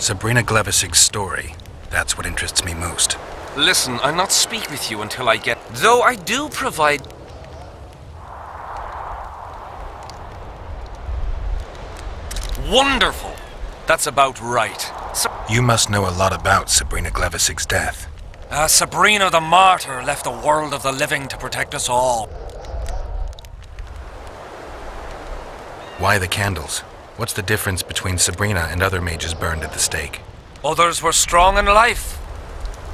Speaker 3: Sabrina Glevisig's story, that's what interests me most.
Speaker 2: Listen, I'll not speak with you until I get... Though I do provide... Wonderful! That's about right.
Speaker 3: You must know a lot about Sabrina Glevisig's death.
Speaker 2: Sabrina the Martyr left the world of the living to protect us all.
Speaker 3: Why the candles? What's the difference between Sabrina and other mages burned at the stake?
Speaker 2: Others were strong in life.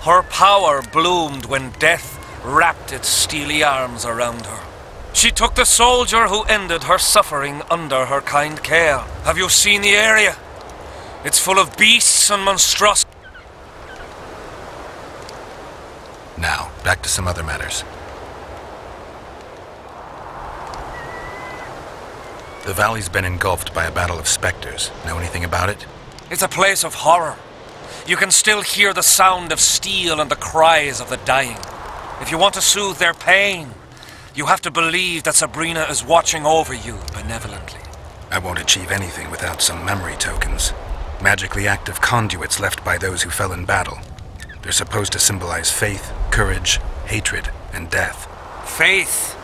Speaker 2: Her power bloomed when death wrapped its steely arms around her. She took the soldier who ended her suffering under her kind care. Have you seen the area? It's full of beasts and monstrosities.
Speaker 3: Now, back to some other matters. The valley's been engulfed by a battle of specters. Know anything about it?
Speaker 2: It's a place of horror. You can still hear the sound of steel and the cries of the dying. If you want to soothe their pain, you have to believe that Sabrina is watching over you benevolently.
Speaker 3: I won't achieve anything without some memory tokens. Magically active conduits left by those who fell in battle. They're supposed to symbolize faith, courage, hatred, and death.
Speaker 2: Faith?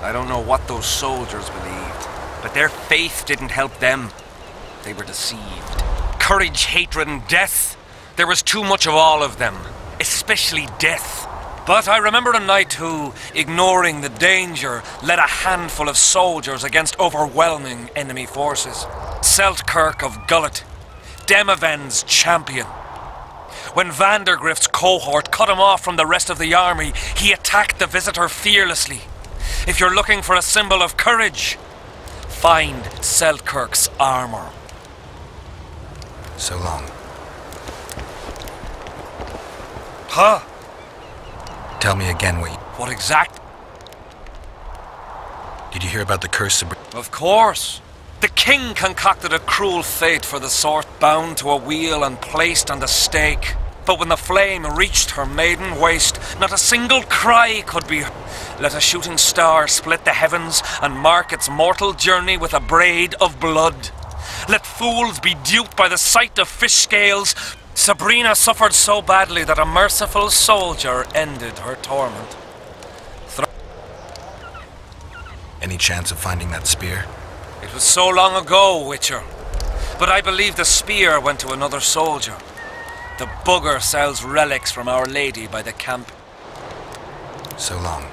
Speaker 2: I don't know what those soldiers believed, but their faith didn't help them. They were deceived. Courage, hatred, and death. There was too much of all of them, especially death. But I remember a knight who, ignoring the danger, led a handful of soldiers against overwhelming enemy forces. Seltkirk of Gullet, Demaven's champion. When Vandergrift's cohort cut him off from the rest of the army, he attacked the visitor fearlessly. If you're looking for a symbol of courage, find Seltkirk's armor.
Speaker 3: So long.
Speaker 2: Huh?
Speaker 3: Tell me again
Speaker 2: What exact?
Speaker 3: Did you hear about the curse of...
Speaker 2: Of course. The king concocted a cruel fate for the sort bound to a wheel and placed on the stake. But when the flame reached her maiden waist, not a single cry could be heard. Let a shooting star split the heavens and mark its mortal journey with a braid of blood. Let fools be duped by the sight of fish scales. Sabrina suffered so badly that a merciful soldier ended her torment.
Speaker 3: Any chance of finding that spear?
Speaker 2: It was so long ago, Witcher. But I believe the spear went to another soldier. The bugger sells relics from Our Lady by the camp.
Speaker 3: So long.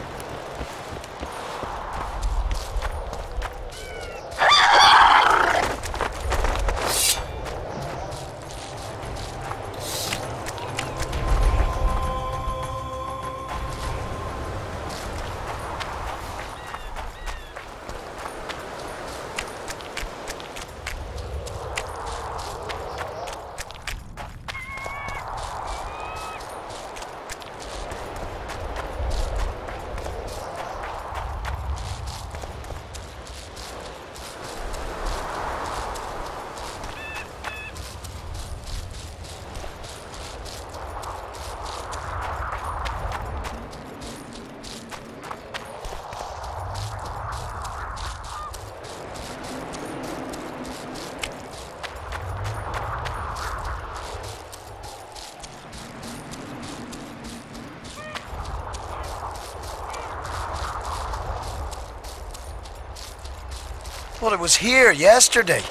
Speaker 17: Well, it was here yesterday.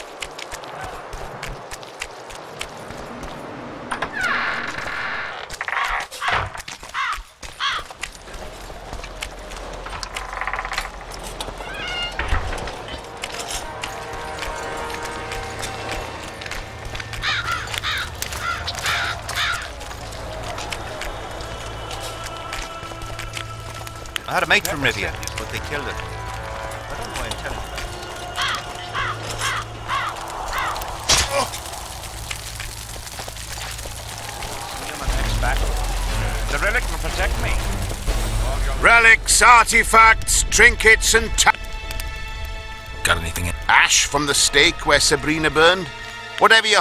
Speaker 6: I had a mate from Rivia, but they killed him. I don't know why I'm telling you that. The relic will protect me.
Speaker 10: Relics, artifacts, trinkets, and
Speaker 3: Got anything in?
Speaker 10: ash from the stake where Sabrina burned. Whatever you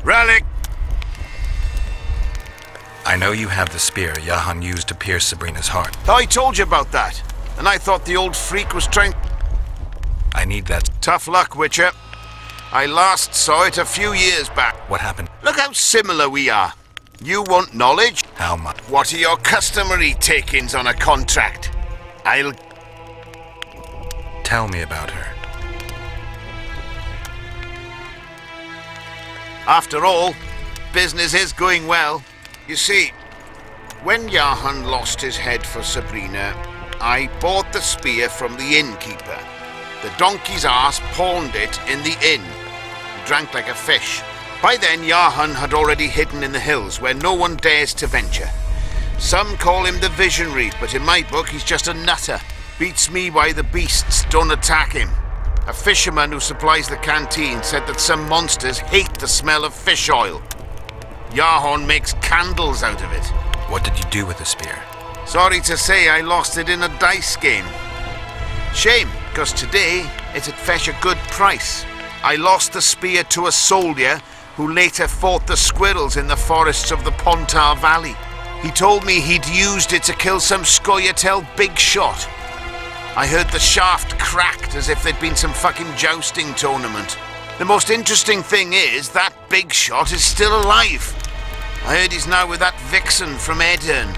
Speaker 10: Relic.
Speaker 3: I know you have the spear Jahan used to pierce Sabrina's heart.
Speaker 10: I told you about that, and I thought the old freak was trying...
Speaker 3: I need that.
Speaker 10: Tough luck, Witcher. I last saw it a few years back.
Speaker 3: What happened?
Speaker 10: Look how similar we are. You want knowledge?
Speaker 3: How much?
Speaker 10: What are your customary takings on a contract? I'll...
Speaker 3: Tell me about her.
Speaker 10: After all, business is going well. You see, when Jahan lost his head for Sabrina, I bought the spear from the innkeeper. The donkey's arse pawned it in the inn. He drank like a fish. By then, Yahan had already hidden in the hills, where no one dares to venture. Some call him the Visionary, but in my book, he's just a nutter. Beats me why the beasts don't attack him. A fisherman who supplies the canteen said that some monsters hate the smell of fish oil. Yahan makes candles out of it.
Speaker 3: What did you do with the spear?
Speaker 10: Sorry to say, I lost it in a dice game. Shame, because today it'd fetch a good price. I lost the spear to a soldier who later fought the squirrels in the forests of the Pontar Valley. He told me he'd used it to kill some Scoia'tael big shot. I heard the shaft cracked as if there'd been some fucking jousting tournament. The most interesting thing is that big shot is still alive. I heard he's now with that vixen from Edern.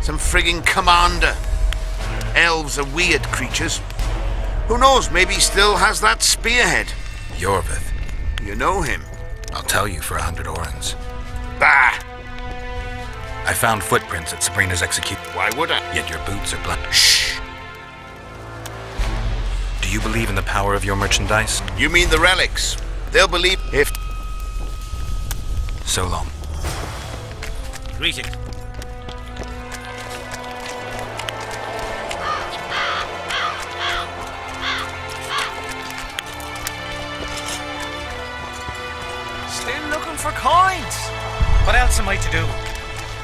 Speaker 10: Some frigging commander. Elves are weird creatures. Who knows, maybe he still has that spearhead.
Speaker 3: Yorvith.
Speaker 10: You know him?
Speaker 3: I'll tell you for 100 orens.
Speaker 10: Bah!
Speaker 3: I found footprints at Sabrina's execution.
Speaker 10: Why would I?
Speaker 3: Yet your boots are black. Shh! Do you believe in the power of your merchandise?
Speaker 10: You mean the relics? They'll believe if...
Speaker 3: So long.
Speaker 6: Greetings.
Speaker 7: Still looking for coins. What else am I to do?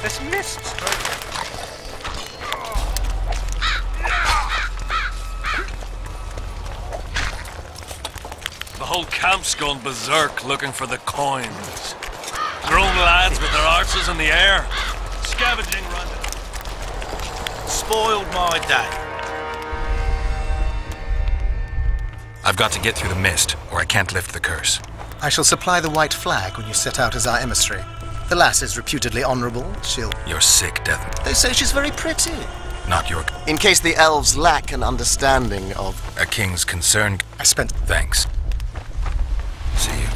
Speaker 7: This mist strikes.
Speaker 2: The whole camp's gone berserk looking for the coins. Grown lads with their arses in the air. Scavenging random.
Speaker 7: Spoiled my day.
Speaker 3: I've got to get through the mist, or I can't lift the curse.
Speaker 18: I shall supply the white flag when you set out as our emissary. The lass is reputedly honourable. She'll...
Speaker 3: You're sick, Death.
Speaker 18: They say she's very pretty.
Speaker 3: Not your...
Speaker 5: In case the elves lack an understanding of...
Speaker 3: A king's concern.
Speaker 18: I spent...
Speaker 3: Thanks. See you.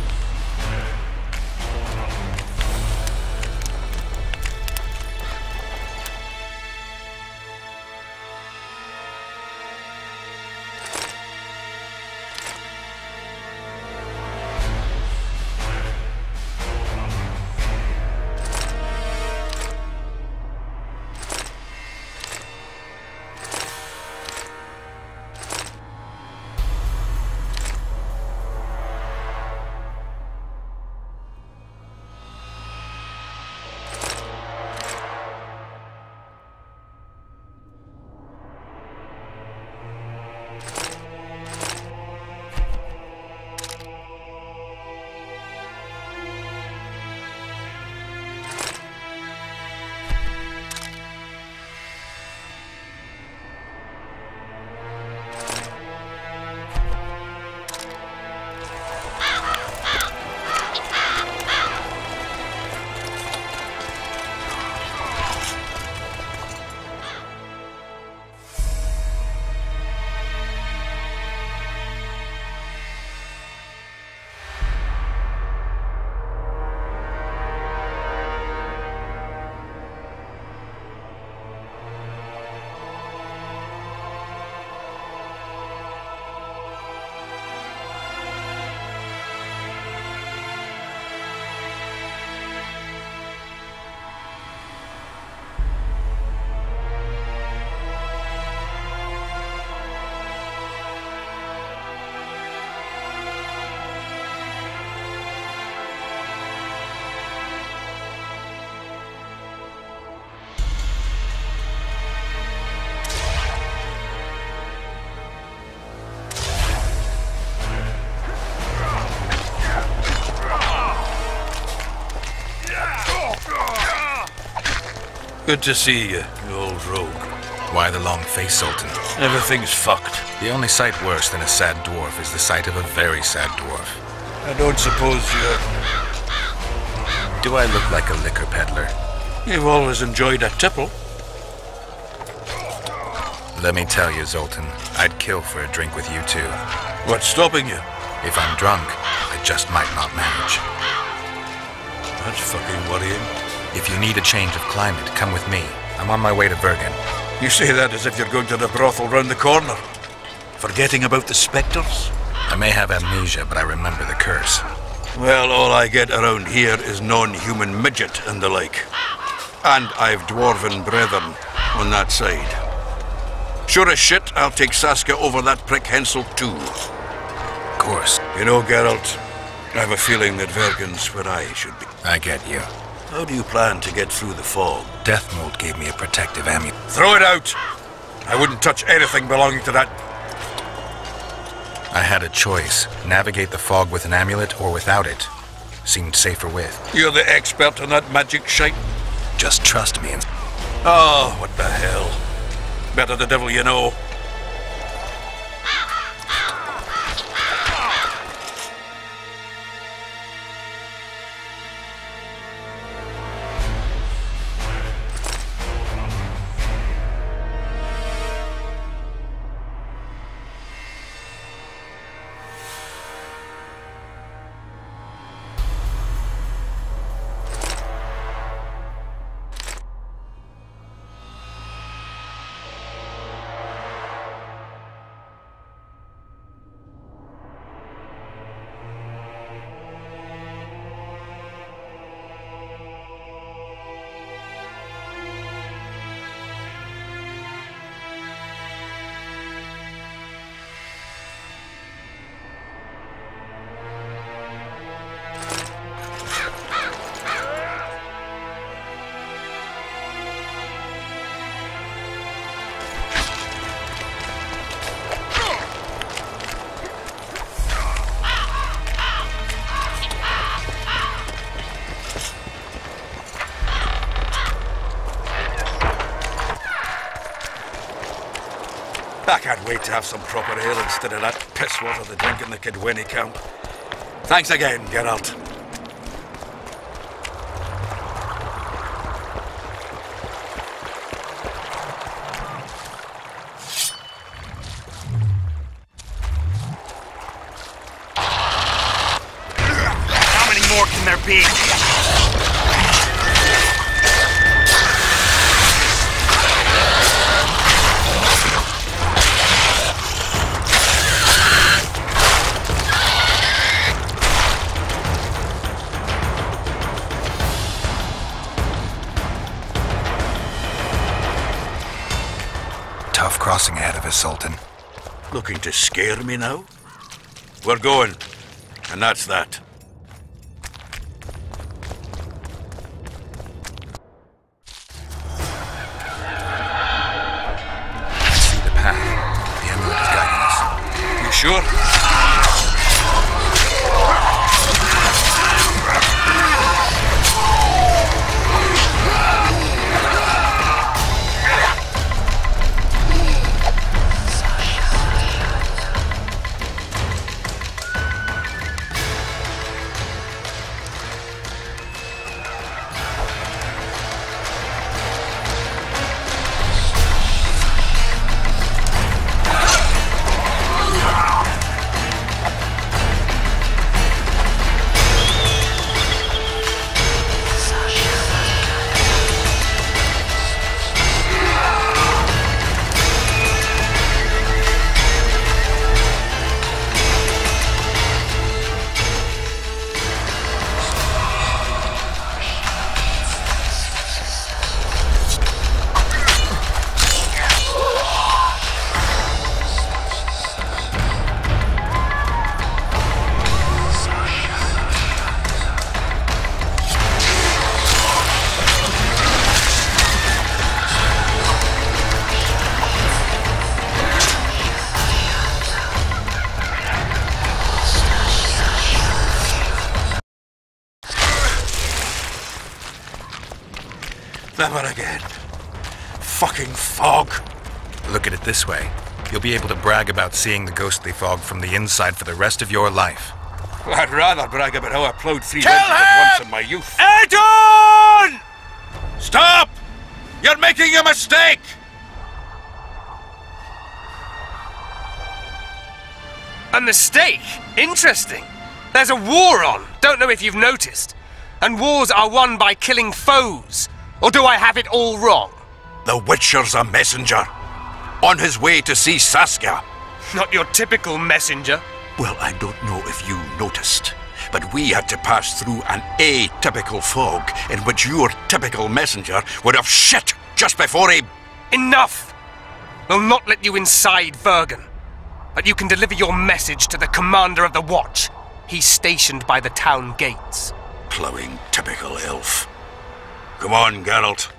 Speaker 14: Good to see you, you old rogue.
Speaker 3: Why the long face, Sultan?
Speaker 14: Everything's fucked.
Speaker 3: The only sight worse than a sad dwarf is the sight of a very sad dwarf.
Speaker 14: I don't suppose you...
Speaker 3: Do I look like a liquor peddler?
Speaker 14: You've always enjoyed a tipple.
Speaker 3: Let me tell you, Zoltan, I'd kill for a drink with you too.
Speaker 14: What's stopping you?
Speaker 3: If I'm drunk, I just might not manage.
Speaker 14: That's fucking worrying.
Speaker 3: If you need a change of climate, come with me. I'm on my way to Bergen.
Speaker 14: You say that as if you're going to the brothel round the corner. Forgetting about the spectres?
Speaker 3: I may have amnesia, but I remember the curse.
Speaker 14: Well, all I get around here is non-human midget and the like. And I've dwarven brethren on that side. Sure as shit, I'll take Saskia over that prick Hensel too.
Speaker 3: Of course.
Speaker 14: You know, Geralt, I have a feeling that Vergen's where I should be.
Speaker 3: I get you.
Speaker 14: How do you plan to get through the fog?
Speaker 3: Death Mold gave me a protective amulet.
Speaker 14: Throw it out! I wouldn't touch anything belonging to that.
Speaker 3: I had a choice. Navigate the fog with an amulet or without it. Seemed safer with.
Speaker 14: You're the expert on that magic shite.
Speaker 3: Just trust me and...
Speaker 14: Oh, what the hell. Better the devil you know. I can't wait to have some proper ale instead of that piss water they drink in the Kidwenny camp. Thanks again, Geralt.
Speaker 6: How many more can there be?
Speaker 3: Tough crossing ahead of us, Sultan.
Speaker 14: Looking to scare me now? We're going, and that's that.
Speaker 3: I see the path. The amulet is guiding us.
Speaker 14: You sure? Never again. Fucking fog.
Speaker 3: Look at it this way. You'll be able to brag about seeing the ghostly fog from the inside for the rest of your life.
Speaker 14: I'd rather brag about how I plowed 3
Speaker 6: Kill
Speaker 14: regiments at once in my youth.
Speaker 6: Adon!
Speaker 14: Stop! You're making a mistake!
Speaker 6: A mistake? Interesting. There's a war on. Don't know if you've noticed. And wars are won by killing foes. Or do I have it all wrong?
Speaker 14: The Witcher's a messenger. On his way to see Saskia.
Speaker 7: Not your typical messenger.
Speaker 14: Well, I don't know if you noticed, but we had to pass through an atypical fog in which your typical messenger would have shit just before he...
Speaker 7: Enough! We'll not let you inside Vergen. But you can deliver your message to the commander of the watch. He's stationed by the town gates.
Speaker 14: Plowing typical elf. Come on, Geralt.